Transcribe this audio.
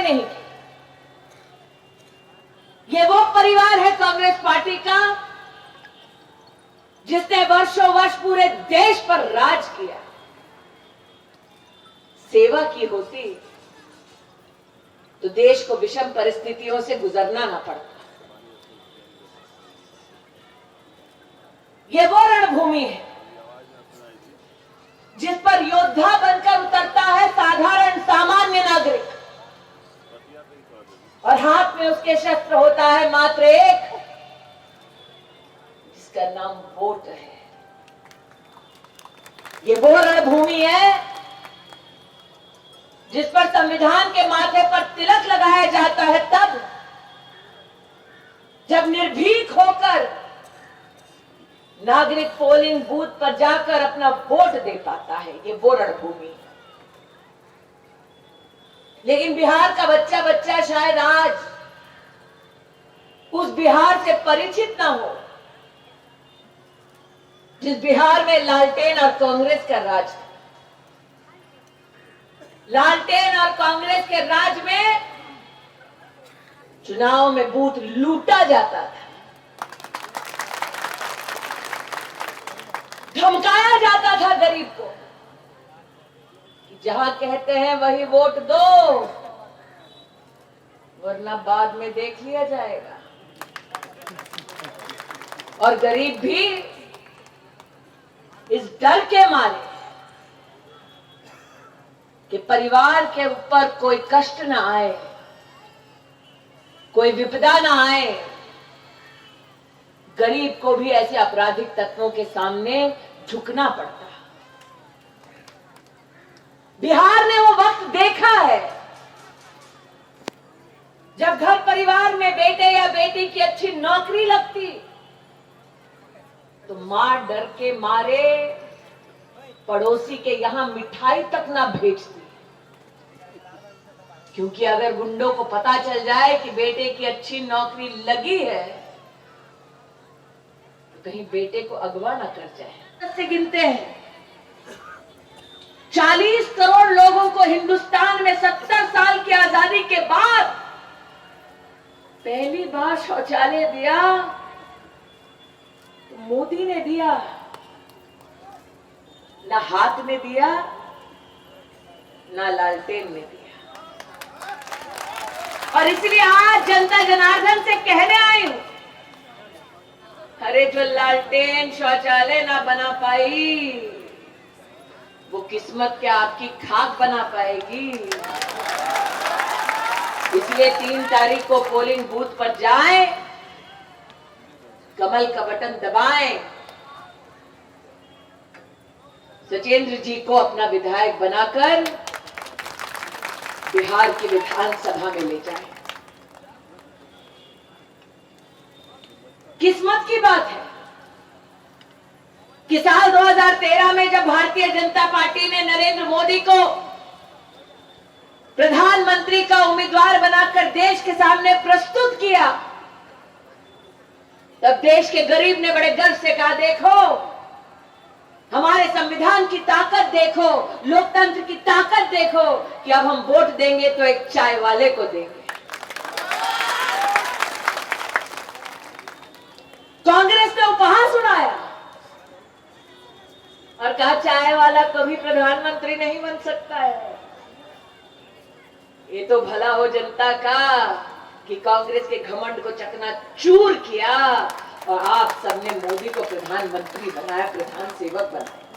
नहीं की। ये वो परिवार है कांग्रेस पार्टी का जिसने वर्षों वर्ष पूरे देश पर राज किया। सेवा की होती तो देश को विषम परिस्थितियों से गुजरना ना पड़ता। ये वो रणभूमि है जिस पर योद्धा बनकर उतरता है साधारण सामान्य नागरिक, और हाथ में उसके शस्त्र होता है मात्र एक, जिसका नाम वोट है। ये वो रणभूमि है जिस पर संविधान के माथे पर तिलक लगाया जाता है तब जब निर्भीक होकर नागरिक पोलिंग बूथ पर जाकर अपना वोट दे पाता है। ये वो रणभूमि है। लेकिन बिहार का बच्चा बच्चा शायद आज उस बिहार से परिचित ना हो जिस बिहार में लालटेन और कांग्रेस का राज था। लालटेन और कांग्रेस के राज में चुनाव में बूथ लूटा जाता था, धमकाया जाता था गरीब को कि जहां कहते हैं वही वोट दो, वरना बाद में देख लिया जाएगा। और गरीब भी इस डर के मारे कि परिवार के ऊपर कोई कष्ट ना आए, कोई विपदा ना आए, गरीब को भी ऐसे आपराधिक तत्वों के सामने झुकना पड़ता। बिहार ने वो वक्त देखा है जब घर परिवार में बेटे या बेटी की अच्छी नौकरी लगती तो मां डर के मारे पड़ोसी के यहां मिठाई तक ना भेजती, क्योंकि अगर गुंडों को पता चल जाए कि बेटे की अच्छी नौकरी लगी है तो कहीं बेटे को अगवा ना कर जाए। से गिनते हैं 40 करोड़ लोगों को हिंदुस्तान में 70 साल की आजादी के बाद पहली बार शौचालय दिया तो मोदी ने दिया, ना हाथ में दिया ना लालटेन में दिया। और इसलिए आज जनता जनार्दन से कहने आई हूं, अरे जो लालटेन शौचालय ना बना पाई वो किस्मत क्या आपकी खाक बना पाएगी। इसलिए 3 तारीख को पोलिंग बूथ पर जाएं, कमल का बटन दबाएं, सचेंद्र जी को अपना विधायक बनाकर बिहार की विधानसभा में ले जाएं। किस्मत की बात है कि साल 2013 में जब भारतीय जनता पार्टी ने नरेंद्र मोदी को प्रधानमंत्री का उम्मीदवार बनाकर देश के सामने प्रस्तुत किया, तब देश के गरीब ने बड़े गर्व से कहा, देखो हमारे संविधान की ताकत देखो, लोकतंत्र की ताकत देखो कि अब हम वोट देंगे तो एक चाय वाले को देंगे। कांग्रेस ने उपहास सुनाया और कहा चाय वाला कभी प्रधानमंत्री नहीं बन सकता है। ये तो भला हो जनता का कि कांग्रेस के घमंड को चकनाचूर किया और आप सबने मोदी को प्रधानमंत्री बनाया, प्रधान सेवक बनाया।